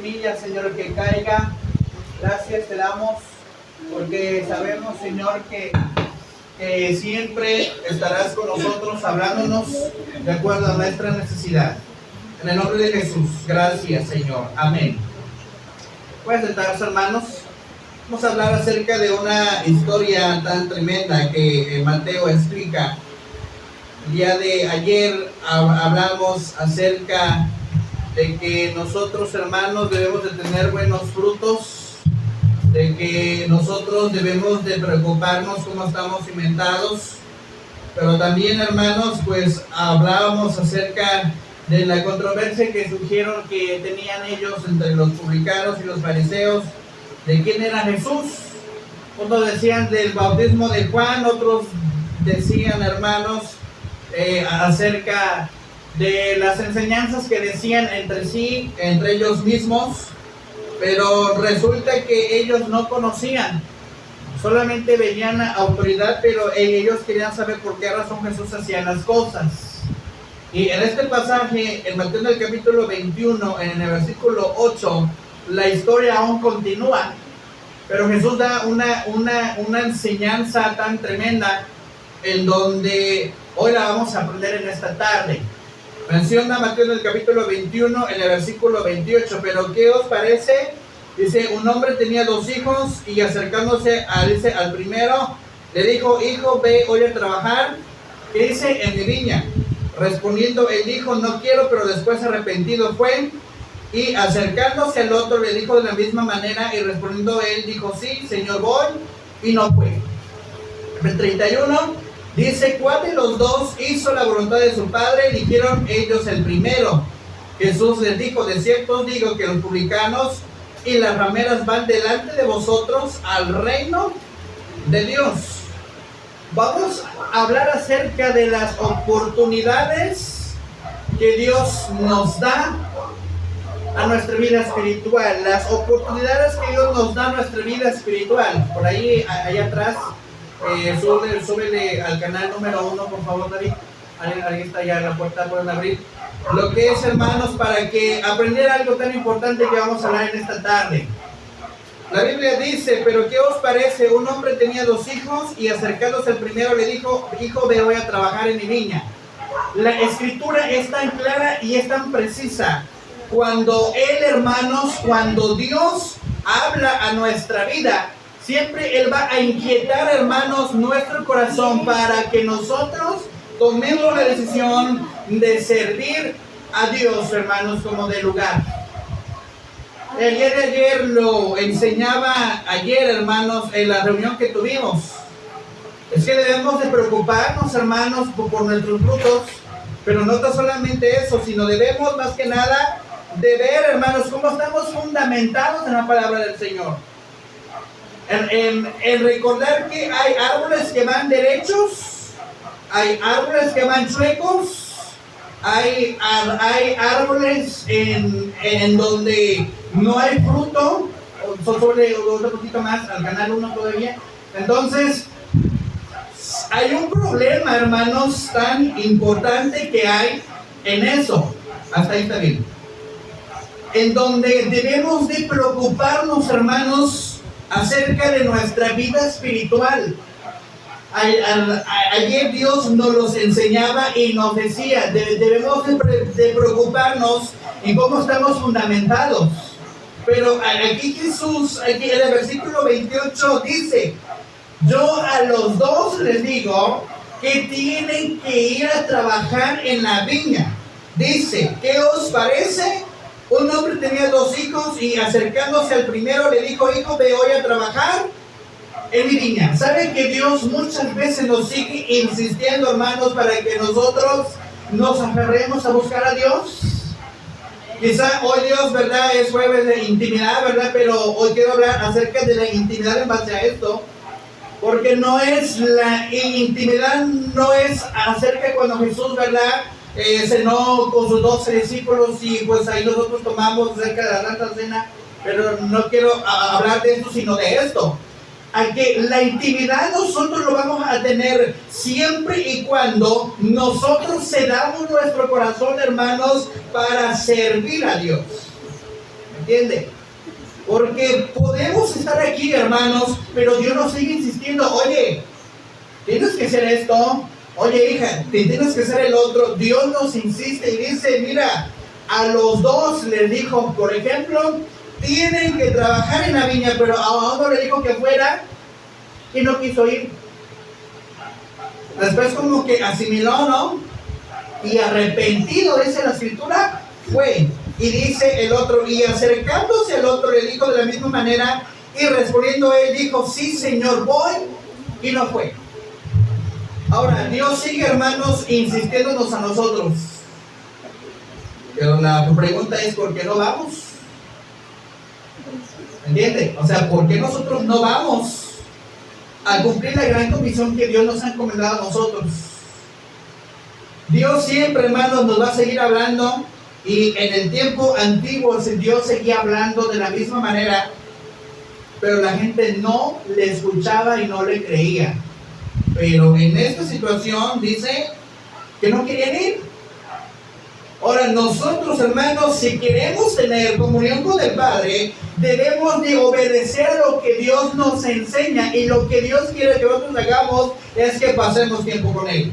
semilla, Señor, que caiga. Gracias te damos porque sabemos, Señor, que siempre estarás con nosotros hablándonos de acuerdo a nuestra necesidad. En el nombre de Jesús, gracias, Señor. Amén. Pueden sentarse, hermanos. Vamos a hablar acerca de una historia tan tremenda que Mateo explica. El día de ayer hablamos acerca de que nosotros, hermanos, debemos de tener buenos frutos, de que nosotros debemos de preocuparnos cómo estamos cimentados, pero también, hermanos, pues hablábamos acerca de la controversia que surgieron que tenían ellos entre los publicanos y los fariseos, de quién era Jesús. Unos decían del bautismo de Juan, otros decían, hermanos, acerca de las enseñanzas que decían entre sí, entre ellos mismos, pero resulta que ellos no conocían, solamente veían autoridad, pero ellos querían saber por qué razón Jesús hacía las cosas. Y en este pasaje, en Mateo del capítulo 21, en el versículo 8, la historia aún continúa, pero Jesús da una enseñanza tan tremenda en donde hoy la vamos a aprender en esta tarde. Menciona Mateo en el capítulo 21, en el versículo 28, pero ¿qué os parece? Dice, un hombre tenía 2 hijos y acercándose al primero, le dijo, hijo, ve hoy a trabajar. ¿Qué dice? En mi viña. Respondiendo él dijo, no quiero, pero después arrepentido fue. Y acercándose al otro le dijo de la misma manera, y respondiendo él dijo, sí, Señor, voy, y no fue. El 31 dice, ¿cuál de los dos hizo la voluntad de su padre? Eligieron ellos el primero. Jesús les dijo, de cierto os digo que los publicanos y las rameras van delante de vosotros al reino de Dios. Vamos a hablar acerca de las oportunidades que Dios nos da a nuestra vida espiritual, las oportunidades que Dios nos da a nuestra vida espiritual. Por ahí, allá atrás, súbele al canal número 1, por favor, David. Ahí está ya la puerta, pueden abrir. Lo que es, hermanos, para que aprender algo tan importante que vamos a hablar en esta tarde. La Biblia dice, pero ¿qué os parece? Un hombre tenía 2 hijos y acercándose al primero le dijo, hijo, ve hoy a trabajar en mi viña. La escritura es tan clara y es tan precisa. Cuando cuando Dios habla a nuestra vida, siempre Él va a inquietar, hermanos, nuestro corazón para que nosotros tomemos la decisión de servir a Dios, hermanos, como de lugar. El día de ayer lo enseñaba, hermanos, en la reunión que tuvimos. Es que debemos de preocuparnos, hermanos, por nuestros frutos, pero no tan solamente eso, sino debemos más que nada de ver, hermanos, cómo estamos fundamentados en la palabra del Señor. En recordar que hay árboles que van derechos, hay árboles que van chuecos, hay árboles en donde no hay fruto. Sobre otro poquito más al canal 1 todavía. Entonces, hay un problema, hermanos, tan importante que hay en eso. Hasta ahí está bien. En donde debemos de preocuparnos, hermanos, acerca de nuestra vida espiritual. Ayer Dios nos los enseñaba y nos decía, debemos de preocuparnos en cómo estamos fundamentados. Pero aquí Jesús, aquí en el versículo 28 dice, yo a los 2 les digo que tienen que ir a trabajar en la viña. Dice, ¿qué os parece? Un hombre tenía 2 hijos y acercándose al primero le dijo, hijo, ve hoy a trabajar en mi viña. ¿Saben que Dios muchas veces nos sigue insistiendo, hermanos, para que nosotros nos aferremos a buscar a Dios? Quizá hoy Dios, ¿verdad? Es jueves de intimidad, ¿verdad? Pero hoy quiero hablar acerca de la intimidad en base a esto. Porque la intimidad no es acerca de cuando Jesús, ¿verdad? Cenó con sus 12 discípulos y pues ahí nosotros tomamos acerca de la Santa Cena. Pero no quiero hablar de esto, sino de esto. A que la intimidad nosotros lo vamos a tener siempre y cuando nosotros cedamos nuestro corazón, hermanos, para servir a Dios. ¿Entiende? Porque podemos estar aquí, hermanos, pero Dios nos sigue insistiendo, oye, tienes que hacer esto, oye, hija, tienes que hacer el otro. Dios nos insiste y dice, mira, a los dos les dijo, por ejemplo, tienen que trabajar en la viña, pero a uno le dijo que fuera y no quiso ir. Después como que asimiló, ¿no? Y arrepentido, dice la escritura, fue. Y dice el otro, y acercándose al otro le dijo de la misma manera, y respondiendo él dijo, sí, Señor, voy, y no fue. Ahora, Dios sigue, hermanos, insistiéndonos a nosotros. Pero la pregunta es, ¿por qué no vamos? ¿Entiende? O sea, ¿por qué nosotros no vamos a cumplir la gran comisión que Dios nos ha encomendado a nosotros? Dios siempre, hermanos, nos va a seguir hablando. Y en el tiempo antiguo Dios seguía hablando de la misma manera, pero la gente no le escuchaba y no le creía. Pero en esta situación dice que no querían ir. Ahora nosotros, hermanos, si queremos tener comunión con el Padre, debemos de obedecer a lo que Dios nos enseña, y lo que Dios quiere que nosotros hagamos es que pasemos tiempo con Él.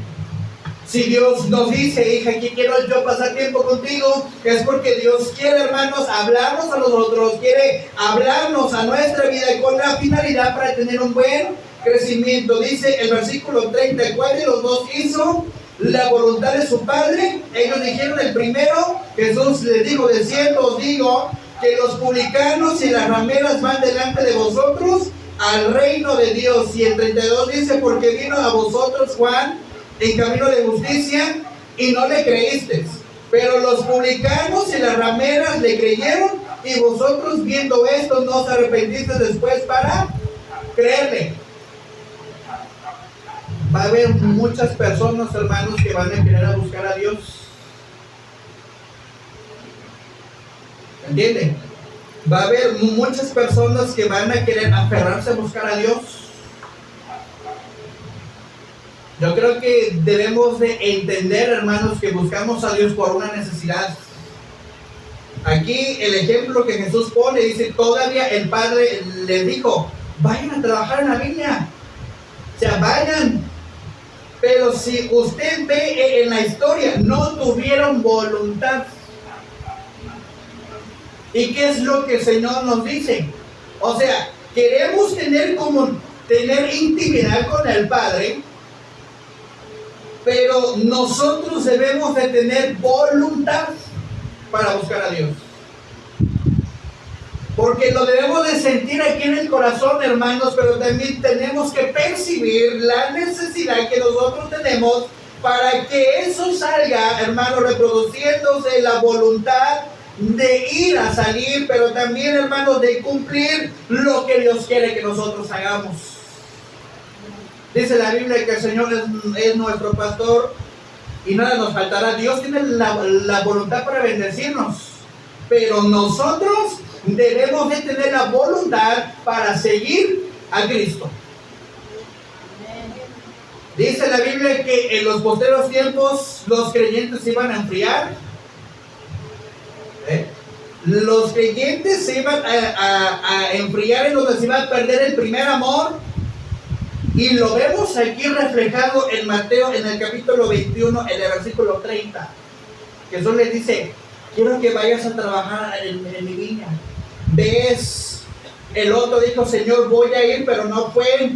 Si Dios nos dice, hija, que quiero yo pasar tiempo contigo, es porque Dios quiere, hermanos, hablarnos a nosotros, quiere hablarnos a nuestra vida con la finalidad para tener un buen crecimiento. Dice el versículo 34, y los dos hizo la voluntad de su Padre. Ellos dijeron el primero, Jesús les dijo, de cierto os digo, que los publicanos y las rameras van delante de vosotros al reino de Dios. Y el 32 dice, porque vino a vosotros Juan en camino de justicia, y no le creísteis, pero los publicanos y las rameras le creyeron, y vosotros viendo esto no os arrepentisteis después para creerle. Va a haber muchas personas, hermanos, que van a querer a buscar a Dios. ¿Entienden? Va a haber muchas personas que van a querer aferrarse a buscar a Dios. Yo creo que debemos de entender, hermanos, que buscamos a Dios por una necesidad. Aquí el ejemplo que Jesús pone, dice, todavía el Padre les dijo, vayan a trabajar en la viña. O sea, vayan. Pero si usted ve en la historia, no tuvieron voluntad. ¿Y qué es lo que el Señor nos dice? O sea, queremos tener intimidad con el Padre, pero nosotros debemos de tener voluntad para buscar a Dios. Porque lo debemos de sentir aquí en el corazón, hermanos, pero también tenemos que percibir la necesidad que nosotros tenemos para que eso salga, hermanos, reproduciéndose la voluntad de ir a salir, pero también, hermanos, de cumplir lo que Dios quiere que nosotros hagamos. Dice la Biblia que el Señor es nuestro pastor y nada nos faltará. Dios tiene la voluntad para bendecirnos, pero nosotros debemos de tener la voluntad para seguir a Cristo. Dice la Biblia que en los posteriores tiempos los creyentes se iban a enfriar. Los creyentes se iban a enfriar, en donde se iba a perder el primer amor. Y lo vemos aquí reflejado en Mateo, en el capítulo 21, en el versículo 30. Jesús les dice, quiero que vayas a trabajar en mi viña. ¿Ves? El otro dijo, Señor, voy a ir, pero no fue.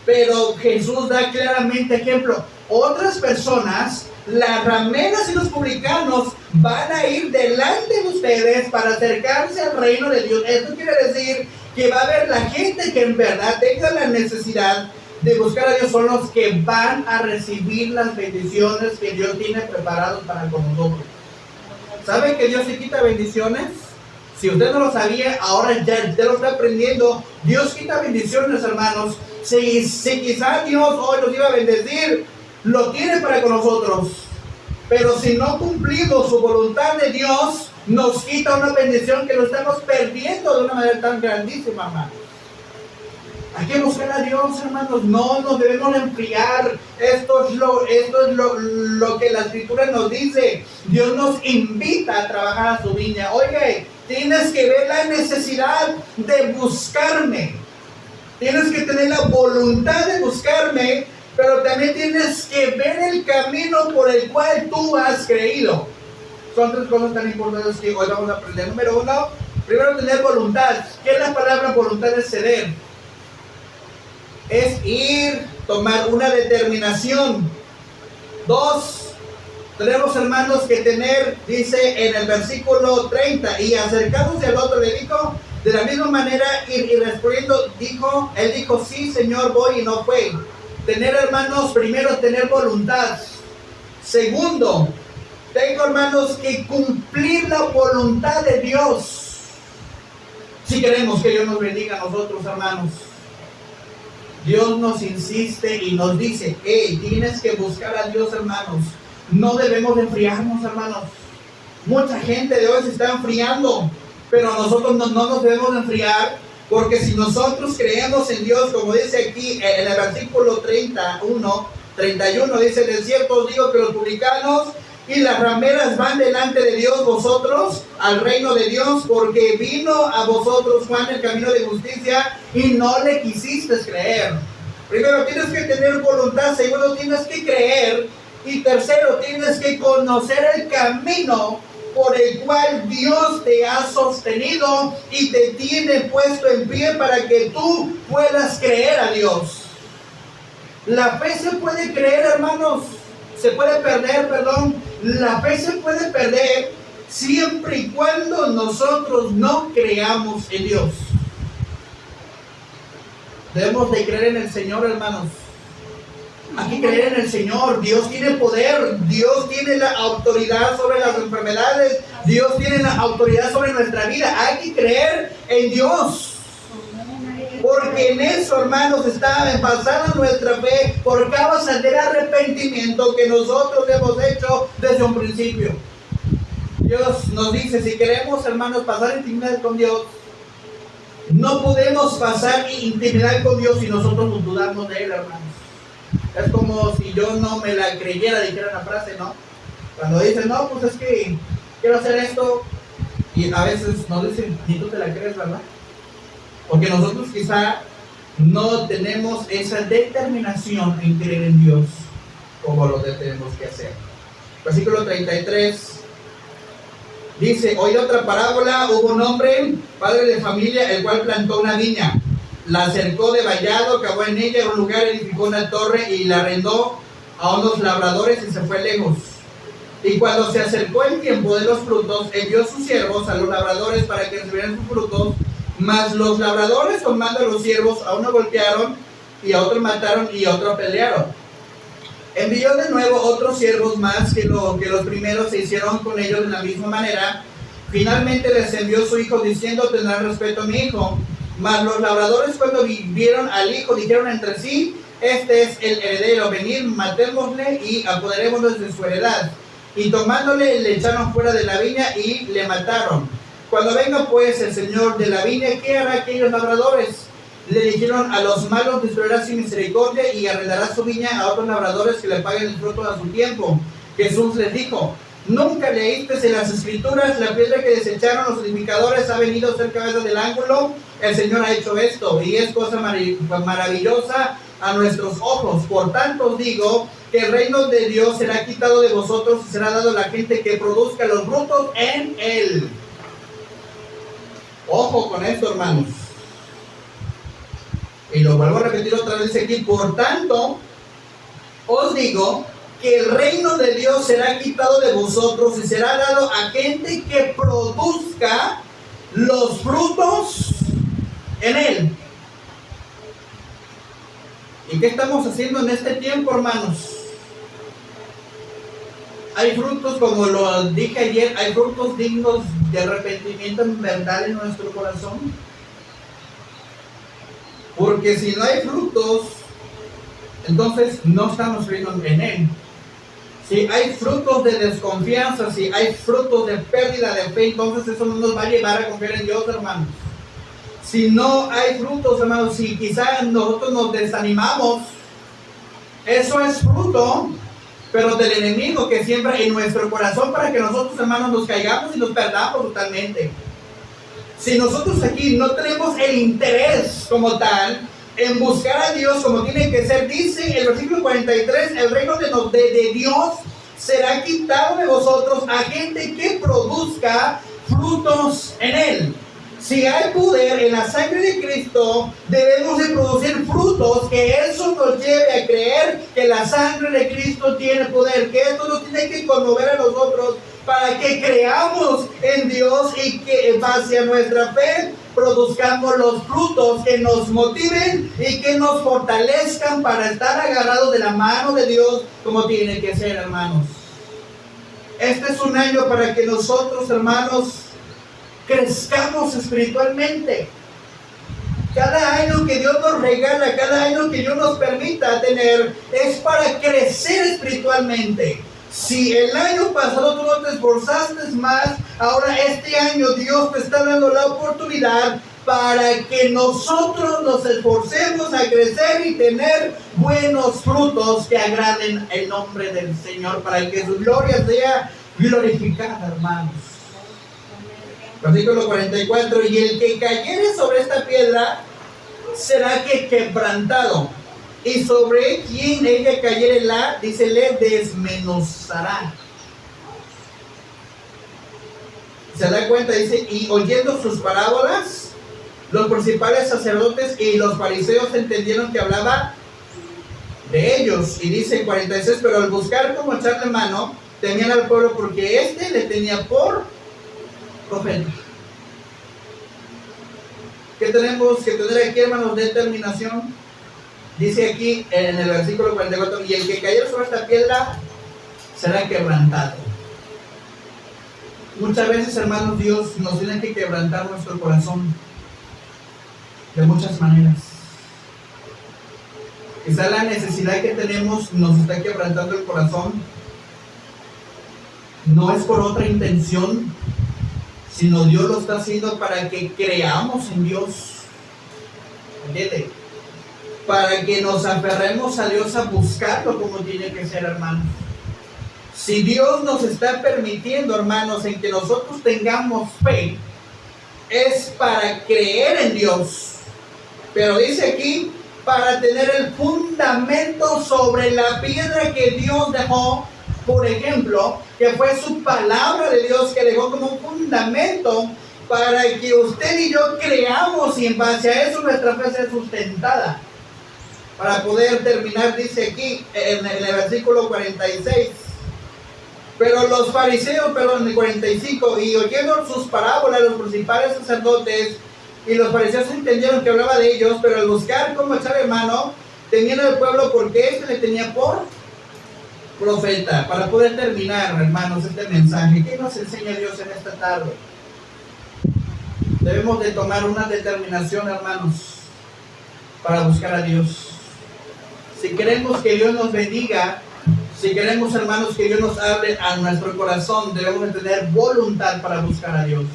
Pero Jesús da claramente ejemplo. Otras personas, las rameras y los publicanos, van a ir delante de ustedes para acercarse al reino de Dios. Esto quiere decir que va a haber la gente que en verdad tenga la necesidad de buscar a Dios, son los que van a recibir las bendiciones que Dios tiene preparadas para con nosotros. ¿Sabe que Dios se quita bendiciones? Si usted no lo sabía, ahora ya lo está aprendiendo. Dios quita bendiciones, hermanos. Si quizás Dios hoy nos iba a bendecir, lo tiene para con nosotros. Pero si no cumplimos su voluntad de Dios, nos quita una bendición que lo estamos perdiendo de una manera tan grandísima, hermanos. Hay que buscar a Dios, hermanos. No nos debemos enfriar. Esto es lo que la Escritura nos dice. Dios nos invita a trabajar a su viña. Oye, tienes que ver la necesidad de buscarme. Tienes que tener la voluntad de buscarme, pero también tienes que ver el camino por el cual tú has creído. Son tres cosas tan importantes que hoy vamos a aprender. Número uno, primero tener voluntad. ¿Qué es la palabra voluntad? Es ceder. Es ir, tomar una determinación. Dos, tenemos, hermanos, que tener, dice en el versículo 30, y acercándose al otro le dijo, de la misma manera, y respondiendo, él dijo, sí, Señor, voy, y no fue. Tener, hermanos, primero tener voluntad. Segundo, tengo, hermanos, que cumplir la voluntad de Dios. Si queremos que Dios nos bendiga a nosotros, hermanos. Dios nos insiste y nos dice, hey, tienes que buscar a Dios, hermanos. No debemos enfriarnos, hermanos. Mucha gente de hoy se está enfriando, pero nosotros no nos debemos enfriar, porque si nosotros creemos en Dios, como dice aquí en el versículo 31, dice, de cierto os digo que los publicanos y las rameras van delante de Dios, vosotros al reino de Dios, porque vino a vosotros Juan el camino de justicia y no le quisiste creer. Primero tienes que tener voluntad, segundo tienes que creer, y tercero tienes que conocer el camino por el cual Dios te ha sostenido y te tiene puesto en pie para que tú puedas creer a Dios. La fe se puede creer, hermanos, la fe se puede perder siempre y cuando nosotros no creamos en Dios. Debemos de creer en el Señor, hermanos. Hay que creer en el Señor. Dios tiene poder. Dios tiene la autoridad sobre las enfermedades. Dios tiene la autoridad sobre nuestra vida. Hay que creer en Dios. Porque en eso, hermanos, está basada nuestra fe por causa del arrepentimiento que nosotros hemos hecho desde un principio. Dios nos dice, si queremos, hermanos, pasar intimidad con Dios, no podemos pasar intimidad con Dios si nosotros dudamos de Él, hermanos. Es como si yo no me la creyera, dijera la frase, ¿no? Cuando dicen, no, pues es que quiero hacer esto, y a veces nos dicen, ni tú te la crees, ¿verdad? Porque nosotros quizá no tenemos esa determinación en creer en Dios como lo tenemos que hacer. Versículo 33 dice, oí otra parábola, hubo un hombre, padre de familia, el cual plantó una viña, la cercó de vallado, cavó en ella en un lugar, edificó una torre y la arrendó a unos labradores y se fue lejos. Y cuando se acercó el tiempo de los frutos, envió sus siervos a los labradores para que recibieran sus frutos. Mas los labradores, tomando a los siervos, a uno golpearon, y a otro mataron, y a otro pelearon. Envió de nuevo otros siervos más que los primeros, se hicieron con ellos de la misma manera. Finalmente les envió su hijo, diciendo, tendrán respeto a mi hijo. Mas los labradores, cuando vieron al hijo, dijeron entre sí, este es el heredero, venid, matémosle y apoderémonos de su heredad. Y tomándole, le echaron fuera de la viña y le mataron. Cuando venga pues el señor de la viña, ¿qué hará aquellos labradores? Le dijeron, a los malos destruirá sin misericordia y arrendará su viña a otros labradores que le paguen el fruto a su tiempo. Jesús les dijo, ¿nunca leíste en las escrituras, la piedra que desecharon los edificadores ha venido a ser cabeza del ángulo? El Señor ha hecho esto y es cosa maravillosa a nuestros ojos. Por tanto os digo que el reino de Dios será quitado de vosotros y será dado a la gente que produzca los frutos en él. Ojo con esto, hermanos. Y lo vuelvo a repetir otra vez aquí. Por tanto, os digo que el reino de Dios será quitado de vosotros y será dado a gente que produzca los frutos en él. ¿Y qué estamos haciendo en este tiempo, hermanos? Hay frutos, como lo dije ayer, hay frutos dignos de arrepentimiento en verdad en nuestro corazón. Porque si no hay frutos, entonces no estamos creyendo en Él. Si hay frutos de desconfianza, si hay frutos de pérdida de fe, entonces eso no nos va a llevar a confiar en Dios, hermanos. Si no hay frutos, hermanos, si quizás nosotros nos desanimamos, eso es fruto, pero del enemigo que siembra en nuestro corazón para que nosotros, hermanos, nos caigamos y nos perdamos totalmente. Si nosotros aquí no tenemos el interés como tal en buscar a Dios como tiene que ser, dice el versículo 43, el reino de Dios será quitado de vosotros a gente que produzca frutos en él. Si hay poder en la sangre de Cristo, debemos de producir frutos, que eso nos lleve a creer que la sangre de Cristo tiene poder, que esto nos tiene que conmover a nosotros para que creamos en Dios y que en base a nuestra fe produzcamos los frutos que nos motiven y que nos fortalezcan para estar agarrados de la mano de Dios como tiene que ser, hermanos. Este es un año para que nosotros, hermanos, crezcamos espiritualmente. Cada año que Dios nos regala, cada año que Dios nos permita tener, es para crecer espiritualmente. Si el año pasado tú no te esforzaste más, ahora este año Dios te está dando la oportunidad para que nosotros nos esforcemos a crecer y tener buenos frutos que agraden el nombre del Señor, para que su gloria sea glorificada, hermanos. Versículo 44, y el que cayere sobre esta piedra será que quebrantado, y sobre quien ella cayere dice, le desmenuzará. Se da cuenta, dice, y oyendo sus parábolas, los principales sacerdotes y los fariseos entendieron que hablaba de ellos. Y dice 46, pero al buscar cómo echarle mano, temían al pueblo porque éste le tenía por profeta. ¿Qué tenemos que tener aquí, hermanos? Determinación. Dice aquí en el versículo 44, y el que cayera sobre esta piedra será quebrantado. Muchas veces, hermanos, Dios nos tiene que quebrantar nuestro corazón de muchas maneras. Quizá la necesidad que tenemos nos está quebrantando el corazón. No es por otra intención, sino Dios lo está haciendo para que creamos en Dios. ¿Entiende? Para que nos aferremos a Dios, a buscarlo como tiene que ser, hermanos. Si Dios nos está permitiendo, hermanos, en que nosotros tengamos fe, es para creer en Dios. Pero dice aquí, para tener el fundamento sobre la piedra que Dios dejó, por ejemplo, que fue su palabra de Dios que dejó como un fundamento para que usted y yo creamos, y en base a eso nuestra fe sea sustentada. Para poder terminar, dice aquí en el versículo 46, pero los fariseos, en el 45, y oyendo sus parábolas, los principales sacerdotes y los fariseos entendieron que hablaba de ellos, pero al buscar cómo echar mano, temían al pueblo porque éste le tenía por profeta. Para poder terminar, hermanos, este mensaje, ¿qué nos enseña Dios en esta tarde? Debemos de tomar una determinación, hermanos, para buscar a Dios. Si queremos que Dios nos bendiga, si queremos, hermanos, que Dios nos hable a nuestro corazón, debemos de tener voluntad para buscar a Dios.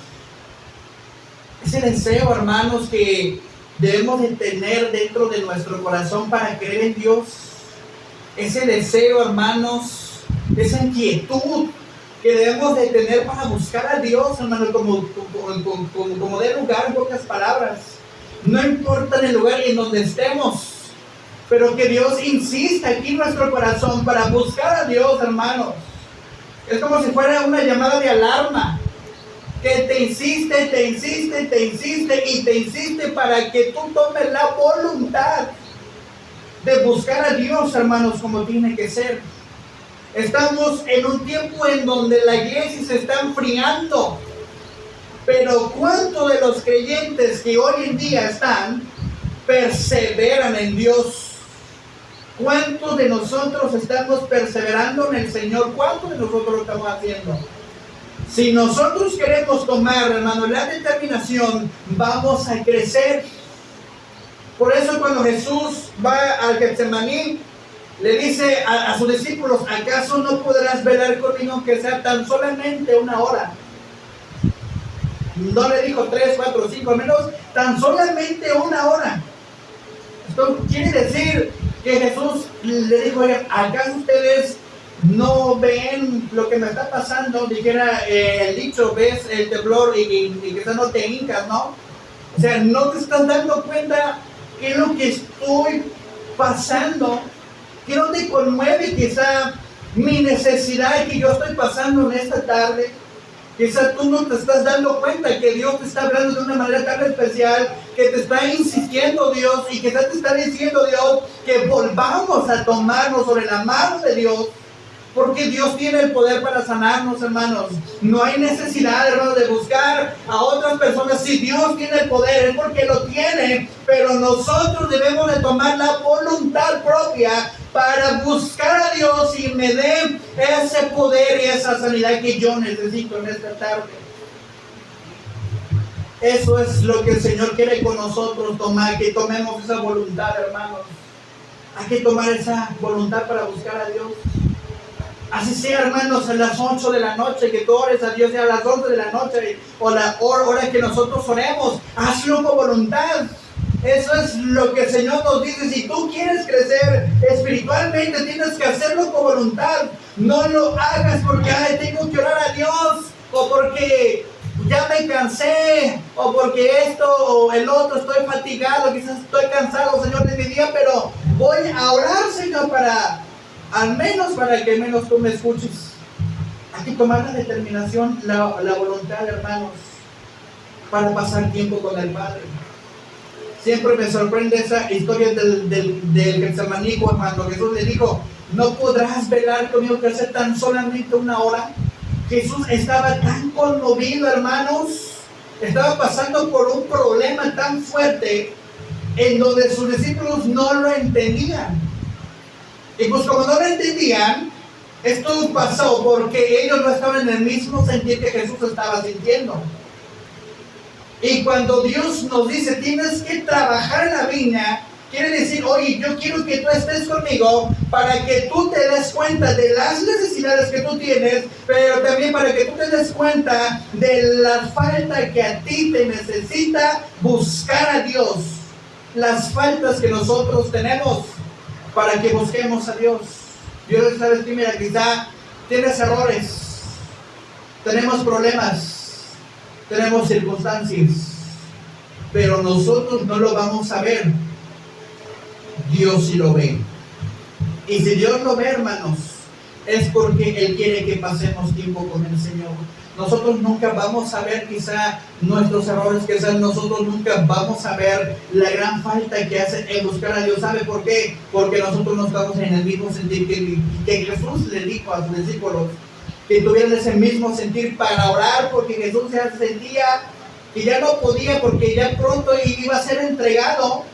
Ese deseo, hermanos, que debemos de tener dentro de nuestro corazón para creer en Dios. Ese deseo, hermanos, esa inquietud que debemos de tener para buscar a Dios, hermanos, como de lugar, en pocas palabras. No importa en el lugar en donde estemos, pero que Dios insista aquí en nuestro corazón para buscar a Dios, hermanos. Es como si fuera una llamada de alarma que te insiste y te insiste para que tú tomes la voluntad de buscar a Dios, hermanos, como tiene que ser. Estamos en un tiempo en donde la iglesia se está enfriando, pero ¿cuántos de los creyentes que hoy en día están perseveran en Dios? ¿Cuántos de nosotros estamos perseverando en el Señor? ¿Cuántos de nosotros lo estamos haciendo? Si nosotros queremos tomar, hermano, la determinación, vamos a crecer. Por eso cuando Jesús va al Getsemaní, le dice a sus discípulos, ¿acaso no podrás velar conmigo que sea tan solamente una hora? No le dijo 3, 4, 5 menos, tan solamente una hora. Esto quiere decir que Jesús le dijo, ¿acaso ustedes no ven lo que me está pasando. Dijera el dicho, ves el temblor y quizás no te hincas, ¿no? O sea, no te estás dando cuenta qué es lo que estoy pasando, que no te conmueve quizá mi necesidad que yo estoy pasando en esta tarde. Quizá tú no te estás dando cuenta que Dios te está hablando de una manera tan especial, que te está insistiendo Dios, y quizá te está diciendo Dios que volvamos a tomarnos sobre la mano de Dios, porque Dios tiene el poder para sanarnos, hermanos. No hay necesidad, hermanos, de buscar a otras personas. Si Dios tiene el poder, es porque lo tiene, pero nosotros debemos de tomar la voluntad propia para buscar a Dios y me dé ese poder y esa sanidad que yo necesito en esta tarde. Eso es lo que el Señor quiere con nosotros, que tomemos esa voluntad, hermanos. Hay que tomar esa voluntad para buscar a Dios. Así sea, hermanos, a las 8 de la noche, que tú ores a Dios, sea a las 11 de la noche, o la hora que nosotros oremos, hazlo con voluntad. Eso es lo que el Señor nos dice. Si tú quieres crecer espiritualmente, tienes que hacerlo con voluntad. No lo hagas porque tengo que orar a Dios, o porque ya me cansé, o porque esto o el otro, estoy fatigado, quizás estoy cansado, Señor, de mi día, pero voy a orar, Señor, al que menos tú me escuches. Hay que tomar la determinación, la voluntad, hermanos, para pasar tiempo con el Padre. Siempre me sorprende esa historia del Getsemaní, cuando Jesús le dijo, no podrás velar conmigo que hace tan solamente una hora. Jesús estaba tan conmovido, hermanos, estaba pasando por un problema tan fuerte en donde sus discípulos no lo entendían. Y pues como no lo entendían, esto pasó porque ellos no estaban en el mismo sentir que Jesús estaba sintiendo. Y cuando Dios nos dice, tienes que trabajar en la viña, quiere decir, oye, yo quiero que tú estés conmigo para que tú te des cuenta de las necesidades que tú tienes, pero también para que tú te des cuenta de la falta que a ti te necesita buscar a Dios. Las faltas que nosotros tenemos para que busquemos a Dios. Dios, sabes que mira, quizá tienes errores, tenemos problemas, tenemos circunstancias, pero nosotros no lo vamos a ver. Dios sí lo ve. Y si Dios lo ve, hermanos, es porque Él quiere que pasemos tiempo con el Señor. Nosotros nunca vamos a ver quizá nuestros errores, quizás nosotros nunca vamos a ver la gran falta que hace en buscar a Dios. ¿Sabe por qué? Porque nosotros no estamos en el mismo sentir que Jesús le dijo a sus discípulos, que tuvieran ese mismo sentir para orar, porque Jesús ya sentía que ya no podía, porque ya pronto iba a ser entregado.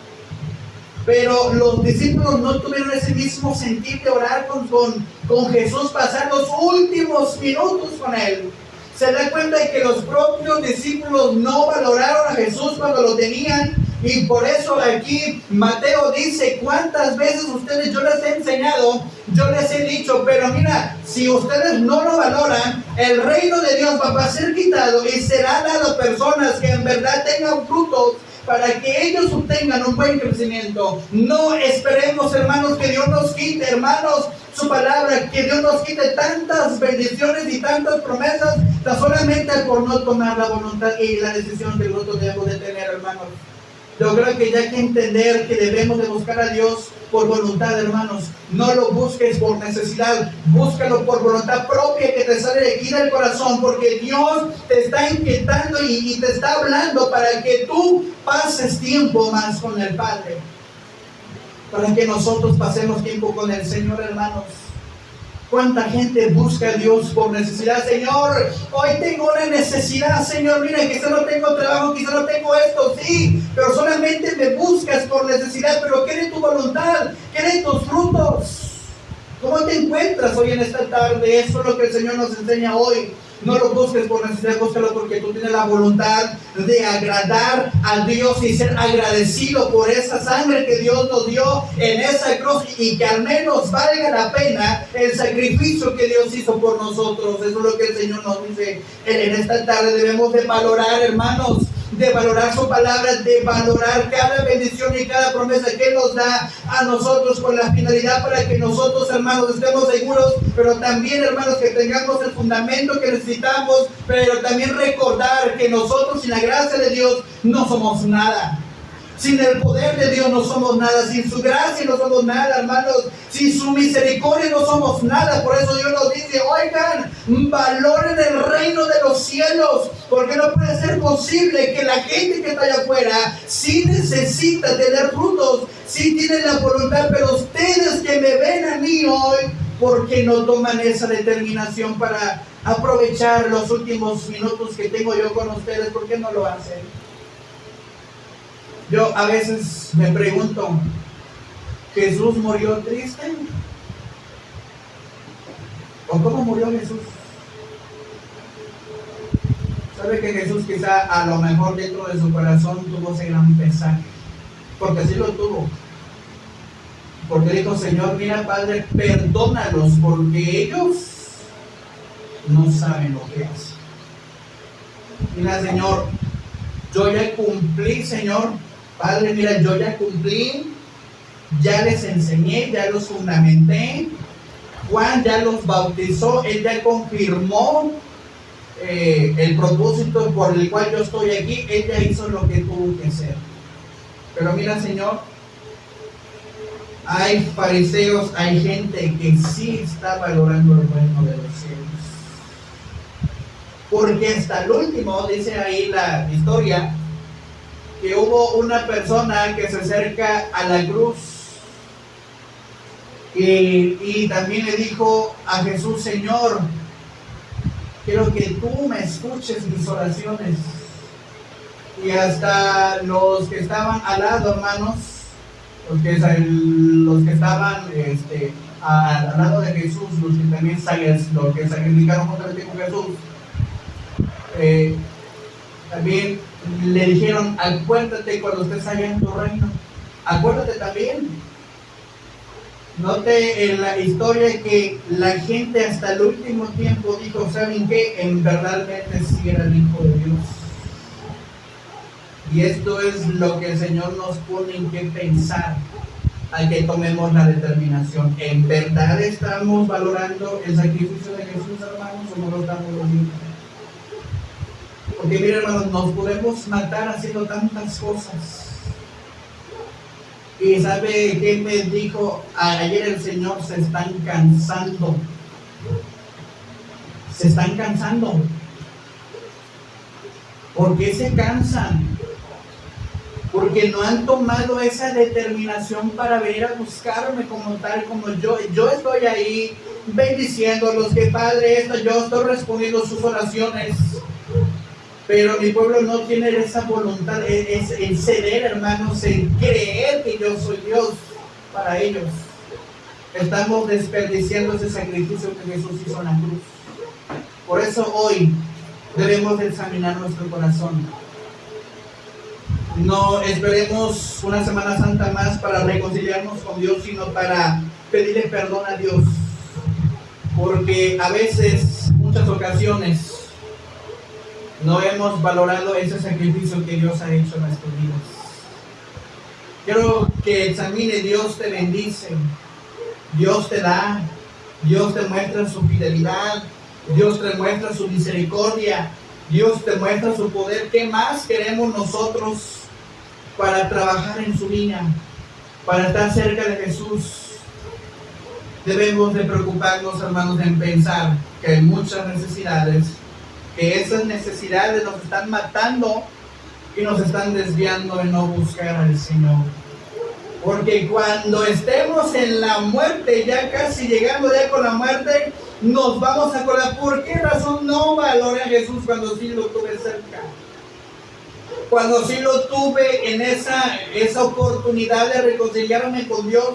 Pero los discípulos no tuvieron ese mismo sentir de orar con Jesús, pasar los últimos minutos con Él. Se da cuenta de que los propios discípulos no valoraron a Jesús cuando lo tenían. Y por eso aquí Mateo dice, ¿cuántas veces ustedes yo les he enseñado? Yo les he dicho, pero mira, si ustedes no lo valoran, el reino de Dios va a ser quitado y será dado a personas que en verdad tengan frutos, para que ellos obtengan un buen crecimiento. No esperemos, hermanos, que Dios nos quite, hermanos, su palabra, que Dios nos quite tantas bendiciones y tantas promesas, tan solamente por no tomar la voluntad y la decisión que nosotros debemos de tener, hermanos. Yo creo que ya hay que entender que debemos de buscar a Dios por voluntad, hermanos. No lo busques por necesidad, búscalo por voluntad propia que te sale de aquí del corazón, porque Dios te está inquietando y te está hablando para que tú pases tiempo más con el Padre, para que nosotros pasemos tiempo con el Señor, hermanos. ¿Cuánta gente busca a Dios por necesidad? Señor, hoy tengo una necesidad, Señor, mira, quizá no tengo trabajo, quizá no tengo esto, sí, pero solamente me buscas por necesidad. Pero ¿quiere tu voluntad? ¿Quiere tus frutos? ¿Cómo te encuentras hoy en esta tarde? Eso es lo que el Señor nos enseña hoy. No lo busques por necesidad, búscalo porque tú tienes la voluntad de agradar a Dios y ser agradecido por esa sangre que Dios nos dio en esa cruz, y que al menos valga la pena el sacrificio que Dios hizo por nosotros. Eso es lo que el Señor nos dice en esta tarde. Debemos de valorar, hermanos, de valorar su palabra, de valorar cada bendición y cada promesa que nos da a nosotros con la finalidad para que nosotros, hermanos, estemos seguros, pero también, hermanos, que tengamos el fundamento que necesitamos, pero también recordar que nosotros sin la gracia de Dios no somos nada. Sin el poder de Dios no somos nada, sin su gracia no somos nada, hermanos, sin su misericordia no somos nada. Por eso Dios nos dice, oigan, valoren el reino de los cielos, porque no puede ser posible que la gente que está allá afuera sí necesita tener frutos, sí tienen la voluntad, pero ustedes que me ven a mí hoy, ¿por qué no toman esa determinación para aprovechar los últimos minutos que tengo yo con ustedes? ¿Por qué no lo hacen? Yo a veces me pregunto, ¿Jesús murió triste? ¿O cómo murió Jesús? ¿Sabe que Jesús quizá a lo mejor dentro de su corazón tuvo ese gran pesar? Porque sí lo tuvo. Porque dijo, Señor, mira, Padre, perdónalos porque ellos no saben lo que hacen. Mira, Señor, yo ya cumplí, Señor. Padre, mira, yo ya cumplí, ya les enseñé, ya los fundamenté. Juan ya los bautizó, él ya confirmó el propósito por el cual yo estoy aquí. Él ya hizo lo que tuvo que hacer. Pero mira, Señor, hay fariseos, hay gente que sí está valorando el reino de los cielos. Porque hasta el último, dice ahí la historia, que hubo una persona que se acerca a la cruz y también le dijo a Jesús, Señor, quiero que tú me escuches mis oraciones. Y hasta los que estaban al lado, hermanos, los que estaban al lado de Jesús, los que también los que sacrificaron juntamente con Jesús, también le dijeron, acuérdate cuando estés allá en tu reino, acuérdate también. Note en la historia que la gente hasta el último tiempo dijo, ¿saben qué? En verdad sí era el Hijo de Dios. Y esto es lo que el Señor nos pone en que pensar, a que tomemos la determinación. ¿En verdad estamos valorando el sacrificio de Jesús, hermanos, o no lo estamos haciendo? Porque miren, hermanos, nos podemos matar haciendo tantas cosas. Y ¿sabe qué me dijo ayer el Señor? Se están cansando. Se están cansando. ¿Por qué se cansan? Porque no han tomado esa determinación para venir a buscarme como tal, como yo. Yo estoy ahí bendiciéndolos, que Padre, yo estoy respondiendo sus oraciones. Pero mi pueblo no tiene esa voluntad, es en ceder, hermanos, en creer que yo soy Dios para ellos. Estamos desperdiciando ese sacrificio que Jesús hizo en la cruz. Por eso hoy debemos examinar nuestro corazón. No esperemos una Semana Santa más para reconciliarnos con Dios, sino para pedirle perdón a Dios. Porque a veces, muchas ocasiones, no hemos valorado ese sacrificio que Dios ha hecho en nuestras vidas. Quiero que examine. Dios te bendice, Dios te da, Dios te muestra su fidelidad, Dios te muestra su misericordia, Dios te muestra su poder. ¿Qué más queremos nosotros para trabajar en su viña, para estar cerca de Jesús? Debemos de preocuparnos, hermanos, en pensar que hay muchas necesidades, que esas necesidades nos están matando y nos están desviando de no buscar al Señor. Porque cuando estemos en la muerte, ya casi llegando ya con la muerte, nos vamos a acordar por qué razón no valoré a Jesús cuando sí lo tuve cerca. Cuando sí lo tuve en esa oportunidad de reconciliarme con Dios.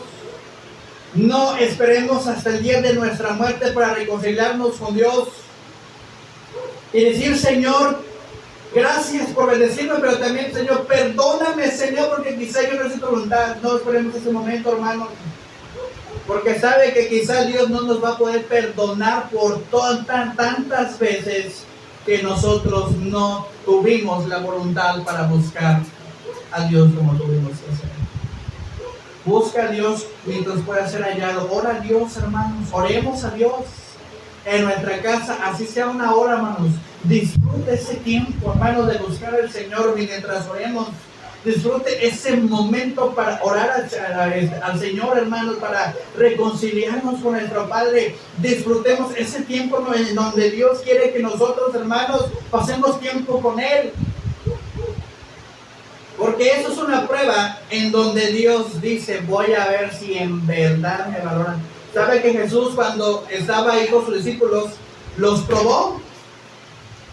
No esperemos hasta el día de nuestra muerte para reconciliarnos con Dios y decir, Señor, gracias por bendecirme, pero también, Señor, perdóname, Señor, porque quizá yo no soy tu voluntad. No esperemos ese momento, hermano, porque sabe que quizá Dios no nos va a poder perdonar por tantas veces que nosotros no tuvimos la voluntad para buscar a Dios como tuvimos que hacer. Busca a Dios mientras pueda ser hallado. Ora a Dios, hermanos. Oremos a Dios en nuestra casa, así sea una hora, hermanos. Disfrute ese tiempo, hermanos, de buscar al Señor mientras oremos. Disfrute ese momento para orar al Señor, hermanos, para reconciliarnos con nuestro Padre. Disfrutemos ese tiempo en donde Dios quiere que nosotros, hermanos, pasemos tiempo con Él. Porque eso es una prueba en donde Dios dice, voy a ver si en verdad me valoran. ¿Sabe que Jesús, cuando estaba ahí con sus discípulos, los probó?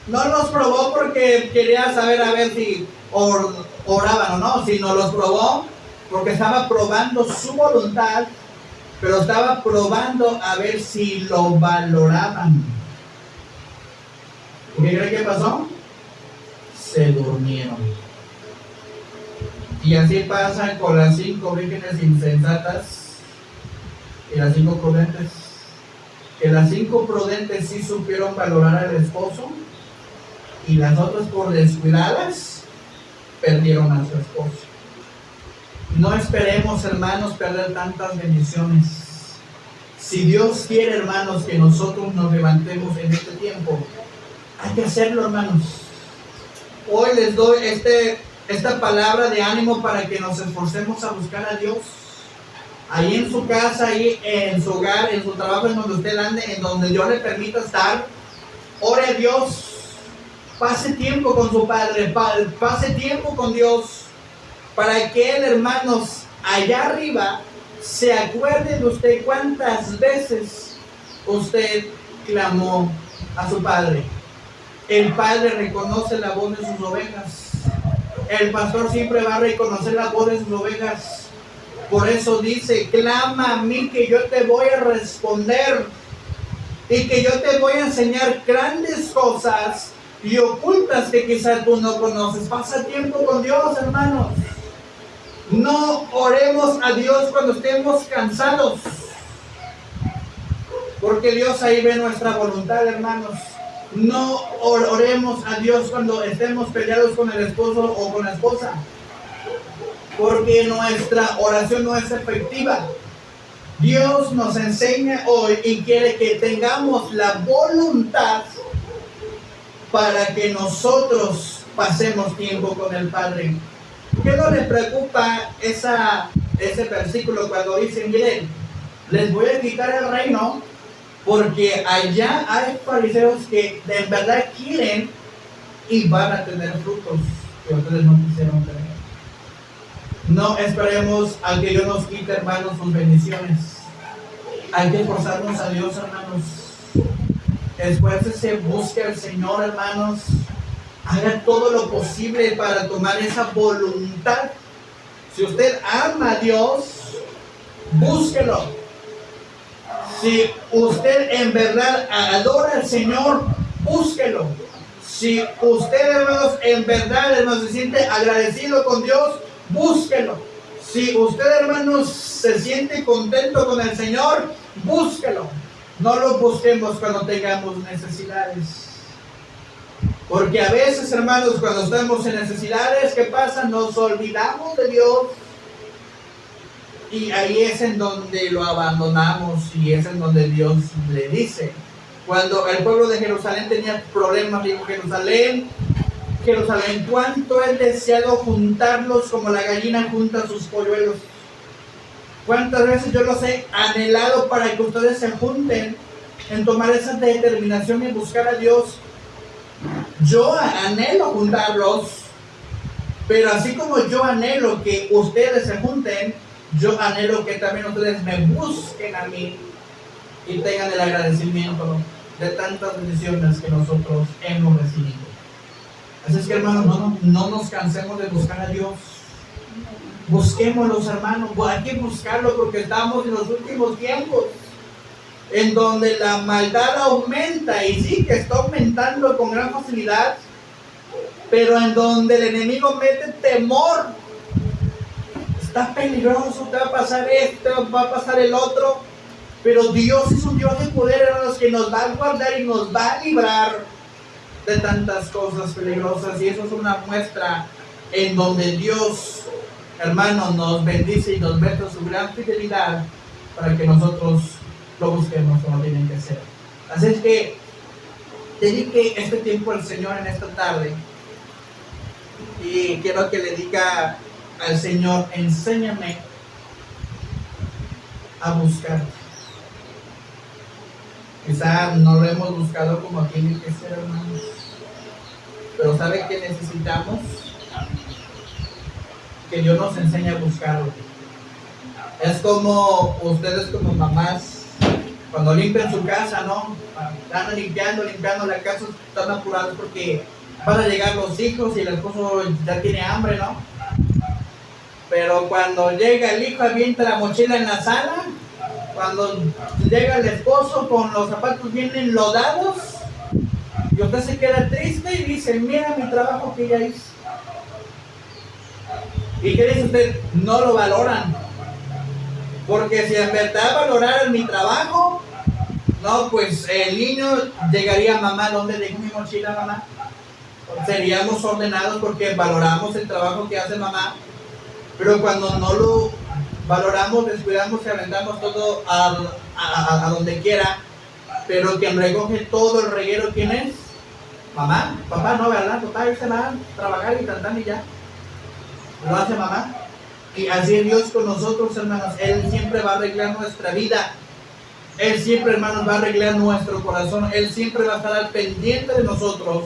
No los probó porque quería saber a ver si oraban o no, sino los probó porque estaba probando su voluntad, pero estaba probando a ver si lo valoraban. ¿Y qué creen que pasó? Se durmieron. Y así pasa con las 5 vírgenes insensatas y las 5 prudentes. Que las 5 prudentes sí supieron valorar al esposo, y las otras, por descuidadas, perdieron a su esposo. No esperemos, hermanos, perder tantas bendiciones. Si Dios quiere, hermanos, que nosotros nos levantemos en este tiempo, hay que hacerlo, hermanos. Hoy les doy esta palabra de ánimo para que nos esforcemos a buscar a Dios. Ahí en su casa, ahí en su hogar, en su trabajo, en donde usted ande, en donde Dios le permita estar, ore a Dios. Pase tiempo con su Padre, pase tiempo con Dios, para que Él, hermanos, allá arriba, se acuerde de usted cuántas veces usted clamó a su Padre. El Padre reconoce la voz de sus ovejas. El pastor siempre va a reconocer la voz de sus ovejas. Por eso dice, clama a mí que yo te voy a responder y que yo te voy a enseñar grandes cosas y ocultas que quizás tú no conoces. Pasa tiempo con Dios, hermanos. No oremos a Dios cuando estemos cansados, porque Dios ahí ve nuestra voluntad, hermanos. No oremos a Dios cuando estemos peleados con el esposo o con la esposa, porque nuestra oración no es efectiva. Dios nos enseña hoy y quiere que tengamos la voluntad para que nosotros pasemos tiempo con el Padre. ¿Qué no les preocupa ese versículo cuando dice, miren, les voy a quitar el reino porque allá hay fariseos que de verdad quieren y van a tener frutos que ustedes no quisieron tener? No esperemos a que Dios nos quite, hermanos, sus bendiciones. Hay que esforzarnos a Dios, hermanos. Esfuércese, busque al Señor, hermanos. Haga todo lo posible para tomar esa voluntad. Si usted ama a Dios, búsquelo. Si usted en verdad adora al Señor, búsquelo. Si usted, hermanos, en verdad, hermanos, se siente agradecido con Dios, búsquelo. Si usted, hermanos, se siente contento con el Señor, búsquelo. No lo busquemos cuando tengamos necesidades. Porque a veces, hermanos, cuando estamos en necesidades, ¿qué pasa? Nos olvidamos de Dios. Y ahí es en donde lo abandonamos y es en donde Dios le dice. Cuando el pueblo de Jerusalén tenía problemas, dijo Jerusalén, cuánto he deseado juntarlos como la gallina junta sus polluelos. Cuántas veces yo los he anhelado para que ustedes se junten en tomar esa determinación y buscar a Dios. Yo anhelo juntarlos, pero así como yo anhelo que ustedes se junten, yo anhelo que también ustedes me busquen a mí y tengan el agradecimiento de tantas bendiciones que nosotros hemos recibido. Así es que, hermanos, no nos cansemos de buscar a Dios. Busquémoslos, hermanos. Hay que buscarlo porque estamos en los últimos tiempos en donde la maldad aumenta, y sí que está aumentando con gran facilidad, pero en donde el enemigo mete temor. Está peligroso, te va a pasar esto, va a pasar el otro, pero Dios es un Dios de poder, hermanos, que nos va a guardar y nos va a librar de tantas cosas peligrosas, y eso es una muestra en donde Dios, hermano, nos bendice y nos muestra su gran fidelidad para que nosotros lo busquemos como tienen que ser. Así es que dedique este tiempo al Señor en esta tarde, y quiero que le diga al Señor: enséñame a buscar. Quizá no lo hemos buscado como tiene que ser, hermanos, pero ¿sabe qué necesitamos? Que Dios nos enseñe a buscarlo. Es como ustedes como mamás, cuando limpian su casa, ¿no? Están limpiando la casa, están apurados porque van a llegar los hijos y el esposo ya tiene hambre, ¿no? Pero cuando llega el hijo, avienta la mochila en la sala. Cuando llega el esposo con los zapatos bien enlodados, y usted se queda triste y dice: mira mi trabajo que ya hice. ¿Y qué dice usted? No lo valoran. Porque si en verdad valoraran mi trabajo, no, pues el niño llegaría: mamá, ¿dónde dejé mi mochila, mamá? Seríamos ordenados porque valoramos el trabajo que hace mamá. Pero cuando no lo valoramos, descuidamos y aventamos todo a donde quiera, pero quien recoge todo el reguero, ¿quién es? Mamá. Papá no, ¿verdad? Papá irse va a trabajar y cantar y ya. Lo hace mamá. Y así es Dios con nosotros, hermanos. Él siempre va a arreglar nuestra vida. Él siempre, hermanos, va a arreglar nuestro corazón. Él siempre va a estar al pendiente de nosotros.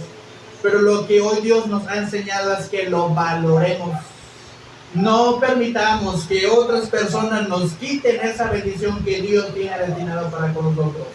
Pero lo que hoy Dios nos ha enseñado es que lo valoremos. No permitamos que otras personas nos quiten esa bendición que Dios tiene destinado para con nosotros.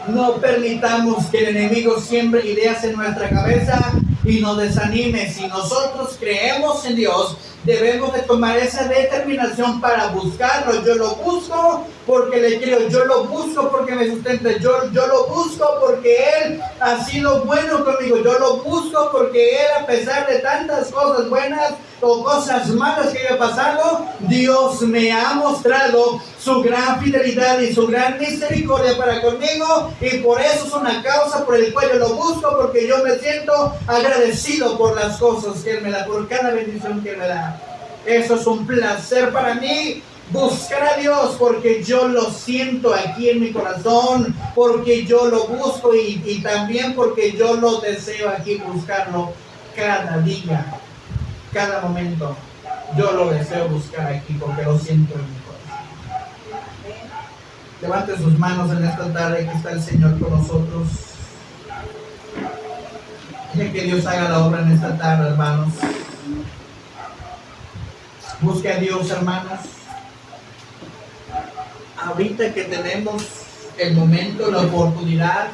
No permitamos que el enemigo siembre ideas en nuestra cabeza y nos desanime. Si nosotros creemos en Dios, debemos de tomar esa determinación para buscarlo. Yo lo busco porque le quiero, yo lo busco porque me sustenta, yo lo busco porque Él ha sido bueno conmigo, yo lo busco porque Él, a pesar de tantas cosas buenas o cosas malas que haya pasado, Dios me ha mostrado su gran fidelidad y su gran misericordia para conmigo, y por eso es una causa por el cual yo lo busco, porque yo me siento agradecido por las cosas que Él me da, por cada bendición que Él me da. Eso es un placer para mí, buscar a Dios, porque yo lo siento aquí en mi corazón, porque yo lo busco y también porque yo lo deseo aquí buscarlo cada día, cada momento. Yo lo deseo buscar aquí porque lo siento en mi corazón. Levante sus manos en esta tarde, que está el Señor con nosotros. Deje que Dios haga la obra en esta tarde, hermanos. Busque a Dios, hermanos. Ahorita que tenemos el momento, la oportunidad,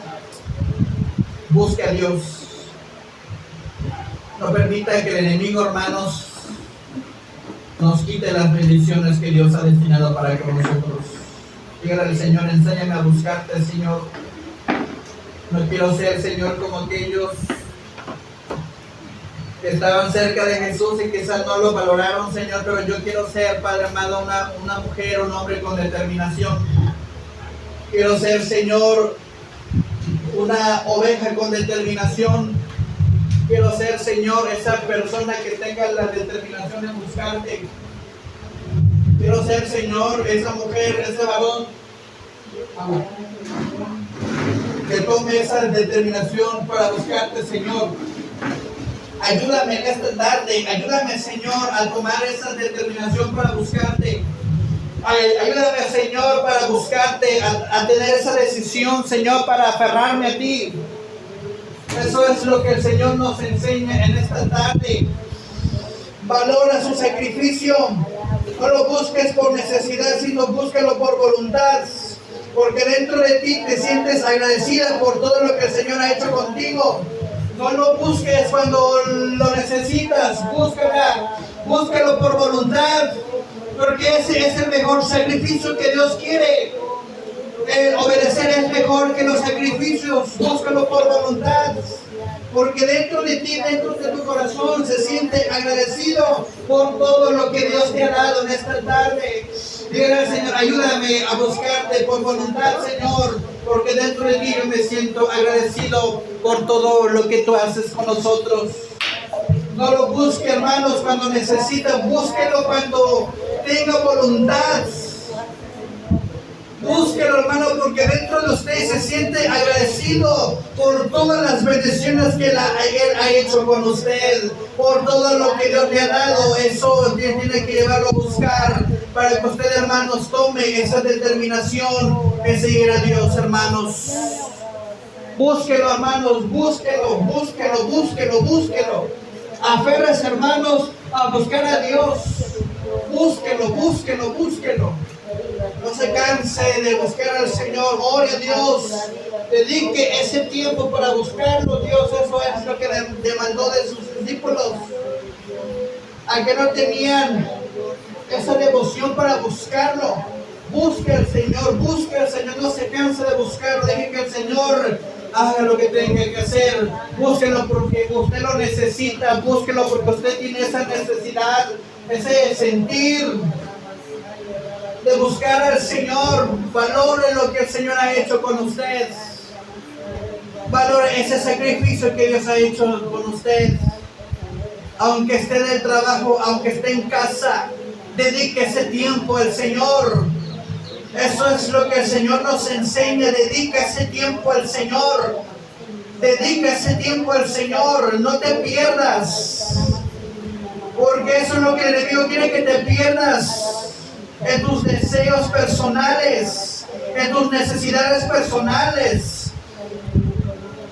busque a Dios. No permita que el enemigo, hermanos, nos quite las bendiciones que Dios ha destinado para con nosotros. Dígale al Señor: enséñame a buscarte, Señor. No quiero ser, Señor, como aquellos que estaban cerca de Jesús y quizás no lo valoraron, Señor, pero yo quiero ser, Padre amado, una mujer, un hombre con determinación. Quiero ser, Señor, una oveja con determinación. Quiero ser, Señor, esa persona que tenga la determinación de buscarte. Quiero ser, Señor, esa mujer, ese varón que tome esa determinación para buscarte, Señor. Ayúdame en esta tarde, ayúdame, Señor, a tomar esa determinación para buscarte. Ayúdame, Señor, para buscarte, a tener esa decisión, Señor, para aferrarme a ti. Eso es lo que el Señor nos enseña en esta tarde. Valora su sacrificio. No lo busques por necesidad, sino búscalo por voluntad. Porque dentro de ti te sientes agradecida por todo lo que el Señor ha hecho contigo. No lo busques cuando lo necesitas, búscalo por voluntad, porque ese es el mejor sacrificio que Dios quiere. Obedecer es mejor que los sacrificios. Búscalo por voluntad, porque dentro de ti, dentro de tu corazón, se siente agradecido por todo lo que Dios te ha dado en esta tarde. Dígale al Señor: ayúdame a buscarte por voluntad, Señor. porque dentro de mí yo me siento agradecido por todo lo que tú haces con nosotros. No lo busque, hermanos, cuando necesita, búsquelo cuando tenga voluntad. Búsquelo, hermano, porque dentro de usted se siente agradecido por todas las bendiciones que Él ha hecho con usted, por todo lo que Dios le ha dado. Eso tiene que llevarlo a buscar para que usted, hermanos, tome esa determinación de seguir a Dios, hermanos. Búsquelo, hermanos, búsquelo, búsquelo, búsquelo, búsquelo. Aférrese, hermanos, a buscar a Dios. Búsquelo, búsquelo, búsquelo. No se canse de buscar al Señor. Ore a Dios. Dedique ese tiempo para buscarlo. Dios, eso es lo que demandó de sus discípulos. A que no tenían esa devoción para buscarlo. Busque al Señor, busque al Señor. No se canse de buscarlo. Deje que el Señor haga lo que tenga que hacer. Búsquelo porque usted lo necesita. Búsquelo porque usted tiene esa necesidad, ese sentir de buscar al Señor. Valore lo que el Señor ha hecho con usted. Valore ese sacrificio que Dios ha hecho con usted. Aunque esté en el trabajo, aunque esté en casa, dedique ese tiempo al Señor. Eso es lo que el Señor nos enseña. Dedica ese tiempo al Señor. Dedica ese tiempo al Señor. No te pierdas. Porque eso es lo que el enemigo quiere, que te pierdas en tus deseos personales, en tus necesidades personales.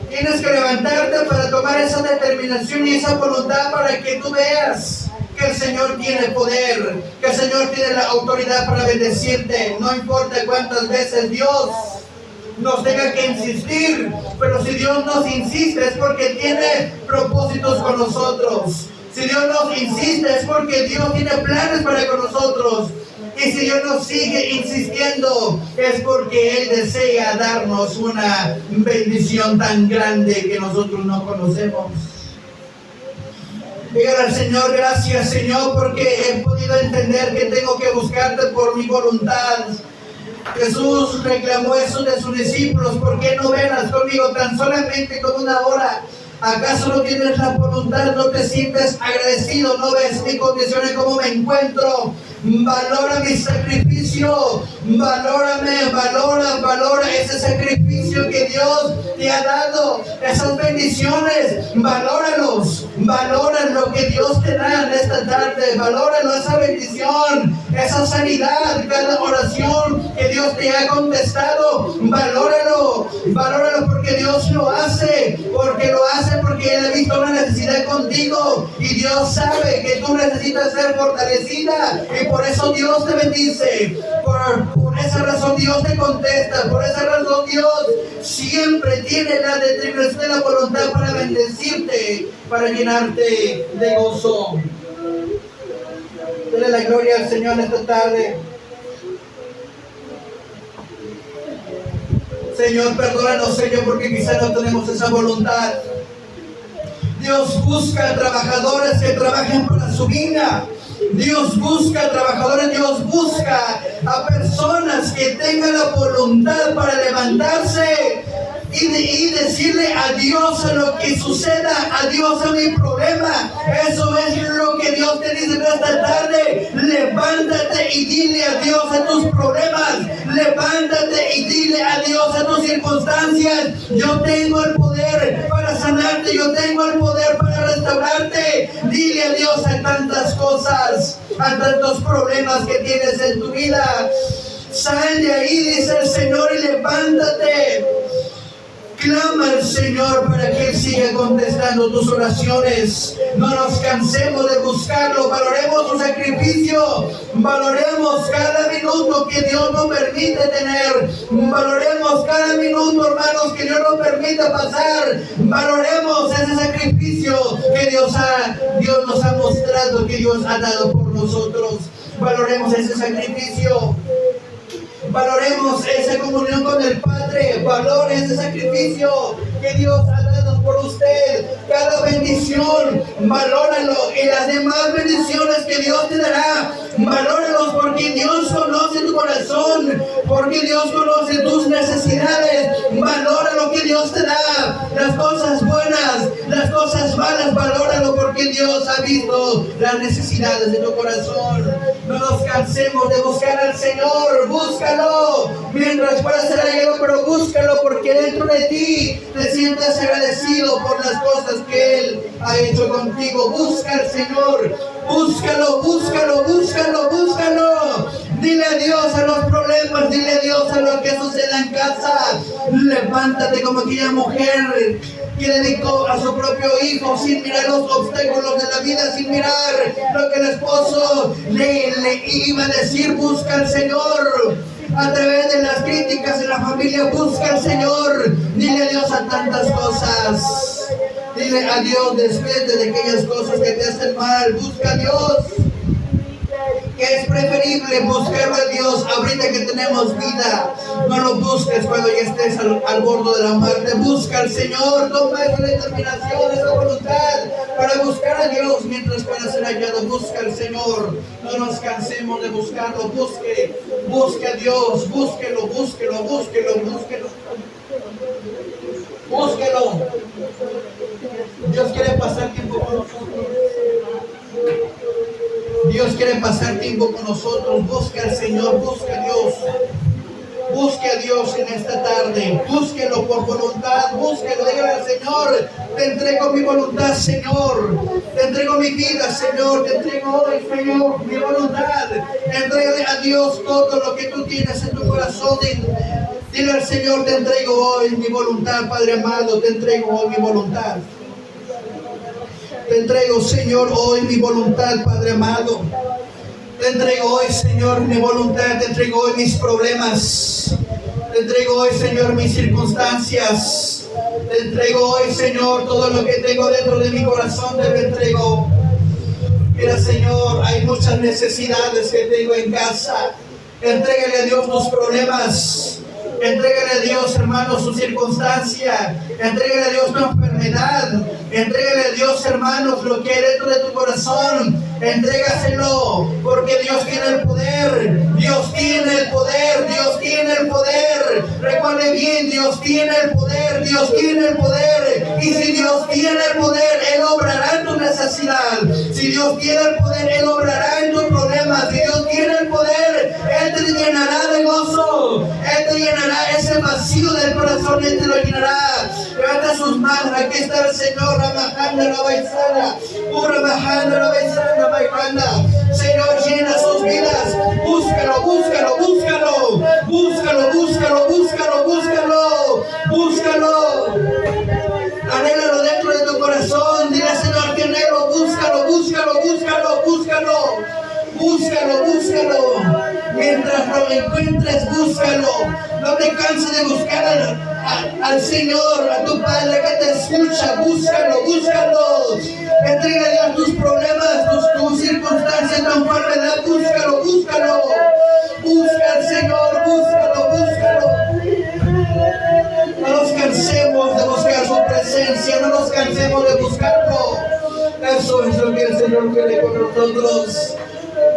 Tienes que levantarte para tomar esa determinación y esa voluntad para que tú veas que el Señor tiene poder, que el Señor tiene la autoridad para bendecirte. No importa cuántas veces Dios nos tenga que insistir, pero si Dios nos insiste es porque tiene propósitos con nosotros. Si Dios nos insiste es porque Dios tiene planes para con nosotros. Y si Dios nos sigue insistiendo es porque Él desea darnos una bendición tan grande que nosotros no conocemos. Dígale al Señor: gracias, Señor, porque he podido entender que tengo que buscarte por mi voluntad. Jesús reclamó eso de sus discípulos: ¿por qué no velas conmigo tan solamente como una hora? ¿Acaso no tienes la voluntad? ¿No te sientes agradecido? ¿No ves mi condición y cómo me encuentro? Valora mi sacrificio. Valórame, valora ese sacrificio que Dios te ha dado. Esas bendiciones, valóralos. Valora lo que Dios te da en esta tarde. Valóralo, esa bendición, esa sanidad, cada oración que Dios te ha contestado. Valóralo porque Dios lo hace. Porque Él ha visto una necesidad contigo y Dios sabe que tú necesitas ser fortalecida y por eso Dios te bendice. Por esa razón Dios te contesta. Por esa razón Dios siempre tiene la determinación y la voluntad para bendecirte, para llenarte de gozo. Dale la gloria al Señor esta tarde. Señor, perdónanos, Señor, porque quizá no tenemos esa voluntad. Dios busca trabajadores que trabajen para su vida. Dios busca trabajadores, Dios busca a personas que tengan la voluntad para levantarse y decirle adiós a lo que suceda, adiós a mi problema. Eso es lo que Dios te dice en esta tarde. Levántate y dile adiós a tus problemas. Levántate y dile adiós a tus circunstancias. Yo tengo el poder para sanarte, yo tengo el poder para restaurarte. Dile adiós a tantas cosas, a tantos problemas que tienes en tu vida. Sal de ahí, dice el Señor, y levántate. Clama al Señor para que Él siga contestando tus oraciones. No nos cansemos de buscarlo. Valoremos su sacrificio. Valoremos cada minuto que Dios nos permite tener. Valoremos cada minuto, hermanos, que Dios nos permite pasar. Valoremos ese sacrificio que Dios nos ha mostrado, que Dios ha dado por nosotros. Valoremos ese sacrificio. Valoremos esa comunión con el Padre. Valore ese sacrificio que Dios ha dado por usted. Cada bendición, valóralo. Y las demás bendiciones que Dios te dará, valóralos, porque Dios conoce tu corazón, porque Dios conoce tus necesidades. Valora lo que Dios te da, las cosas buenas, las cosas malas, valóralo, porque Dios ha visto las necesidades de tu corazón. No nos cansemos de buscar al Señor, búscalo mientras pueda ser hallado, pero búscalo, porque dentro de ti te sientas agradecido por las cosas que Él ha hecho contigo. Busca al Señor, búscalo, búscalo, búscalo, búscalo. Dile adiós a los problemas, dile adiós a lo que suceda en casa. Levántate como aquella mujer que dedicó a su propio hijo sin mirar los obstáculos de la vida, sin mirar lo que el esposo le iba a decir. Busca al Señor. A través de las críticas en la familia, busca al Señor. Dile adiós a tantas cosas. Dile adiós, despídete de aquellas cosas que te hacen mal. Busca a Dios. Que es preferible buscar a Dios ahorita que tenemos vida. No lo busques cuando ya estés al borde de la muerte. Busca al Señor. Toma esa determinación, esa voluntad para buscar a Dios mientras pueda ser hallado. Busca al Señor. No nos cansemos de buscarlo. Busque a Dios. Búsquelo, búsquelo, búsquelo, búsquelo. Búsquelo. Dios quiere pasar tiempo con nosotros. Dios quiere pasar tiempo con nosotros. Busca al Señor, busca a Dios. Busque a Dios en esta tarde. Búsquelo por voluntad, búsquelo. Dígale al Señor: te entrego mi voluntad, Señor. Te entrego mi vida, Señor. Te entrego hoy, Señor, mi voluntad. Entrégale a Dios todo lo que tú tienes en tu corazón. Dile al Señor: te entrego hoy mi voluntad, Padre amado. Te entrego hoy mi voluntad. Te entrego, Señor, hoy mi voluntad, Padre amado. Te entrego hoy, Señor, mi voluntad. Te entrego hoy mis problemas. Te entrego hoy, Señor, mis circunstancias. Te entrego hoy, Señor, todo lo que tengo dentro de mi corazón. Te lo entrego. Mira, Señor, hay muchas necesidades que tengo en casa. Entrégale a Dios tus problemas. Entrégale a Dios, hermano, su circunstancia. Entrégale a Dios tu enfermedad. Entrégale a Dios, hermanos, lo que hay dentro de tu corazón. Entrégaselo, porque Dios tiene el poder. Dios tiene el poder. Dios tiene el poder. Recuerde bien, Dios tiene el poder. Dios tiene el poder. Y si Dios tiene el poder, Él obrará en tu necesidad. Si Dios tiene el poder, Él obrará en tus problemas. Si Dios tiene el poder, Él te llenará de gozo. Él te llenará ese vacío del corazón. Él te lo llenará. Levanta sus manos. Aquí está el Señor. Ramajanda la baisana. Ramajanda la baisana. Señor, llena sus vidas. Búscalo, búscalo, búscalo. Búscalo, búscalo, búscalo, búscalo. Búscalo. Anhélalo dentro de tu corazón. Dile al Señor que anhelo. Búscalo, búscalo, búscalo, búscalo. Búscalo, búscalo. Mientras lo encuentres, búscalo. No te canses de buscar al Señor, a tu Padre que te escucha. Búscalo, búscalo. Entrega a Dios tus problemas, tus circunstancias, tu enfermedad. Búscalo, búscalo. Busca al Señor, búscalo, búscalo. No nos cansemos de buscar su presencia. No nos cansemos de buscarlo. Eso es lo que el Señor quiere con nosotros.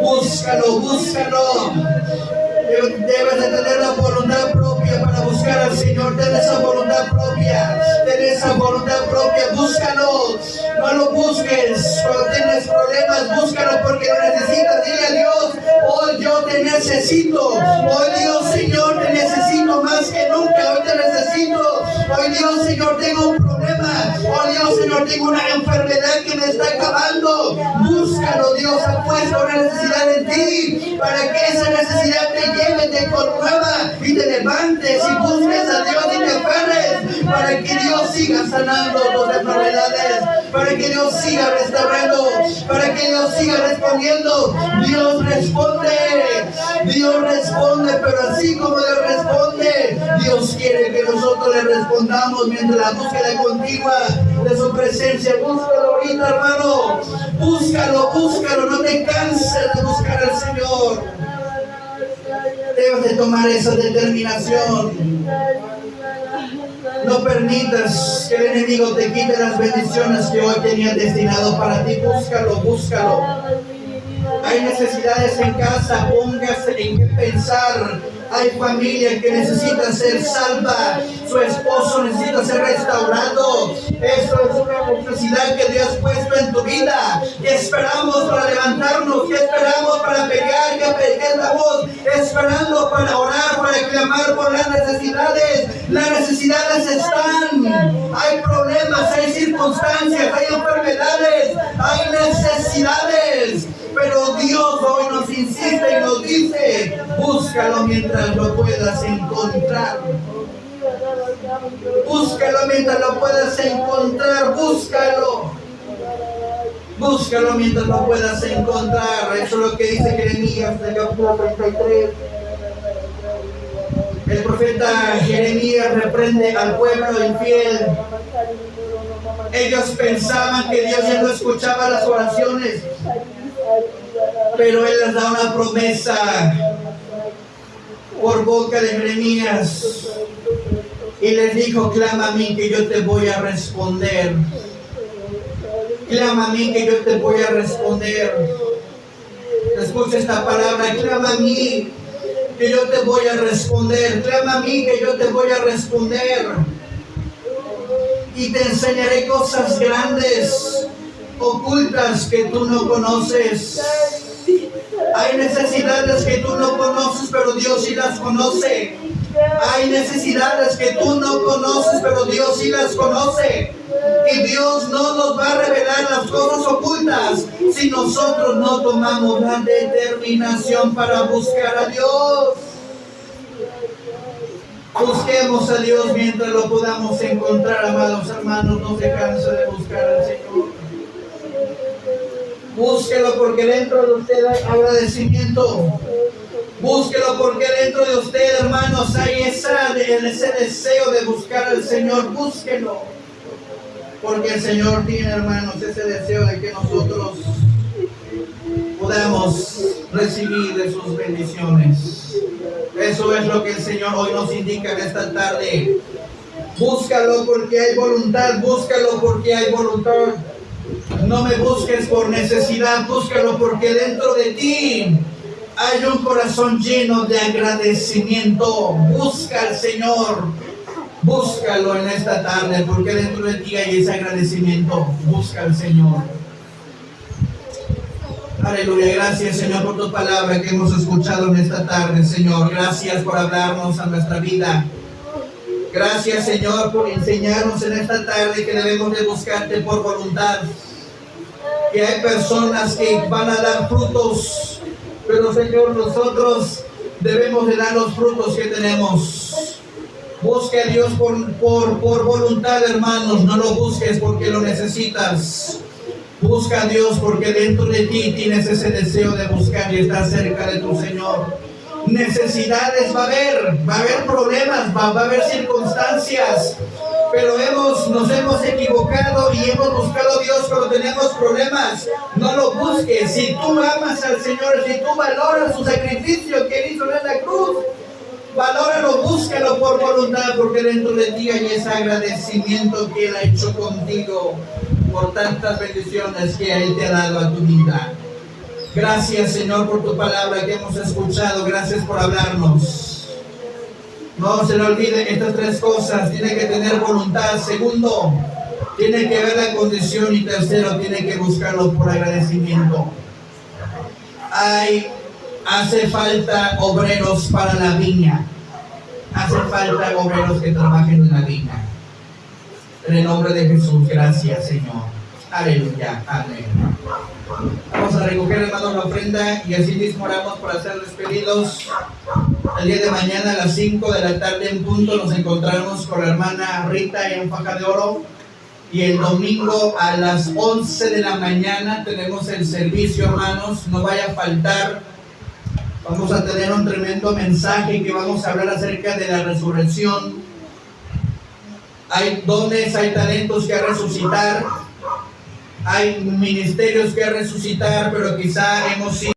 Búscalo, búscalo. Debes de tener la voluntad propia para buscar al Señor. Ten esa voluntad propia. Ten esa voluntad propia. Búscalo. No lo busques cuando tienes problemas. Búscalo porque lo necesitas. Dile a Dios: hoy yo te necesito. Hoy Dios, Señor, te necesito más que nunca. Hoy te necesito. Hoy Dios, Señor, tengo un problema. Hoy Dios, Señor, tengo una enfermedad que me está acabando. Búscalo. Dios ha puesto una necesidad en ti para que esa necesidad te lleve, te conmueva y te levantes y busques a Dios y te aferres para que Dios siga sanando tus enfermedades, para que Dios siga restaurando, para que Dios siga respondiendo. Dios responde, pero así como Dios responde, Dios quiere que nosotros le respondamos mientras la búsqueda continua de su presencia. Búscalo ahorita, hermano. Búscalo, búscalo. No te canses de buscar al Señor. Debes de tomar esa determinación. No permitas que el enemigo te quite las bendiciones que hoy tenía destinado para ti. Búscalo, búscalo. Hay necesidades en casa, póngase en qué pensar. Hay familia que necesita ser salva, su esposo necesita ser restaurado. Eso es una necesidad que Dios ha puesto en tu vida. ¿Qué esperamos para levantarnos? ¿Qué esperamos para pelear? ¿Qué estamos esperando para orar, para clamar por las necesidades? Las necesidades están. Hay problemas, hay circunstancias, hay enfermedades, hay necesidades. Pero Dios hoy nos insiste y nos dice, búscalo mientras lo puedas encontrar. Búscalo mientras lo puedas encontrar, búscalo. Búscalo mientras lo puedas encontrar. Eso es lo que dice Jeremías en el capítulo 33. El profeta Jeremías reprende al pueblo infiel. Ellos pensaban que Dios ya no escuchaba las oraciones, pero Él les da una promesa por boca de Jeremías y les dijo: clama a mí que yo te voy a responder. Clama a mí que yo te voy a responder. Escucha esta palabra: clama a mí que yo te voy a responder. Clama a mí que yo te voy a responder. Y te enseñaré cosas grandes, ocultas, que tú no conoces. Hay necesidades que tú no conoces, pero Dios sí las conoce. Hay necesidades que tú no conoces, pero Dios sí las conoce. Y Dios no nos va a revelar las cosas ocultas si nosotros no tomamos la determinación para buscar a Dios. Busquemos a Dios mientras lo podamos encontrar, amados hermanos. No se canse de buscar al Señor. Búsquelo porque dentro de usted hay agradecimiento. Búsquelo porque dentro de usted, hermanos, hay ese deseo de buscar al Señor. Búsquelo. Porque el Señor tiene, hermanos, ese deseo de que nosotros podamos recibir de sus bendiciones. Eso es lo que el Señor hoy nos indica en esta tarde. Búscalo porque hay voluntad. Búscalo porque hay voluntad. No me busques por necesidad. Búscalo porque dentro de ti hay un corazón lleno de agradecimiento. Busca al Señor. Búscalo en esta tarde porque dentro de ti hay ese agradecimiento. Busca al Señor. Aleluya. Gracias, Señor, por tu palabra que hemos escuchado en esta tarde, Señor. Gracias por hablarnos a nuestra vida. Gracias, Señor, por enseñarnos en esta tarde que debemos de buscarte por voluntad. Que hay personas que van a dar frutos, pero, Señor, nosotros debemos de dar los frutos que tenemos. Busca a Dios por voluntad, hermanos. No lo busques porque lo necesitas. Busca a Dios porque dentro de ti tienes ese deseo de buscar y estar cerca de tu Señor. Necesidades va a haber problemas, va a haber circunstancias, pero nos hemos equivocado y hemos buscado a Dios cuando tenemos problemas. No lo busques. Si tú amas al Señor, si tú valoras su sacrificio que hizo en la cruz, valóralo, búscalo por voluntad, porque dentro de ti hay ese agradecimiento que Él ha hecho contigo por tantas bendiciones que Él te ha dado a tu vida. Gracias, Señor, por tu palabra que hemos escuchado. Gracias por hablarnos. No se le olviden estas tres cosas. Tiene que tener voluntad. Segundo, tiene que ver la condición. Y tercero, tiene que buscarlo por agradecimiento. Hace falta obreros para la viña. Hace falta obreros que trabajen en la viña. En el nombre de Jesús, gracias, Señor. Aleluya, amén. Vamos a recoger, hermanos, la ofrenda y así mismo oramos para ser despedidos. El día de mañana a las 5 de la tarde en punto nos encontramos con la hermana Rita en Faja de Oro. Y el domingo a las 11 de la mañana tenemos el servicio, hermanos. No vaya a faltar. Vamos a tener un tremendo mensaje que vamos a hablar acerca de la resurrección. Hay dones, hay talentos que resucitar, hay ministerios que resucitar, pero quizá hemos sido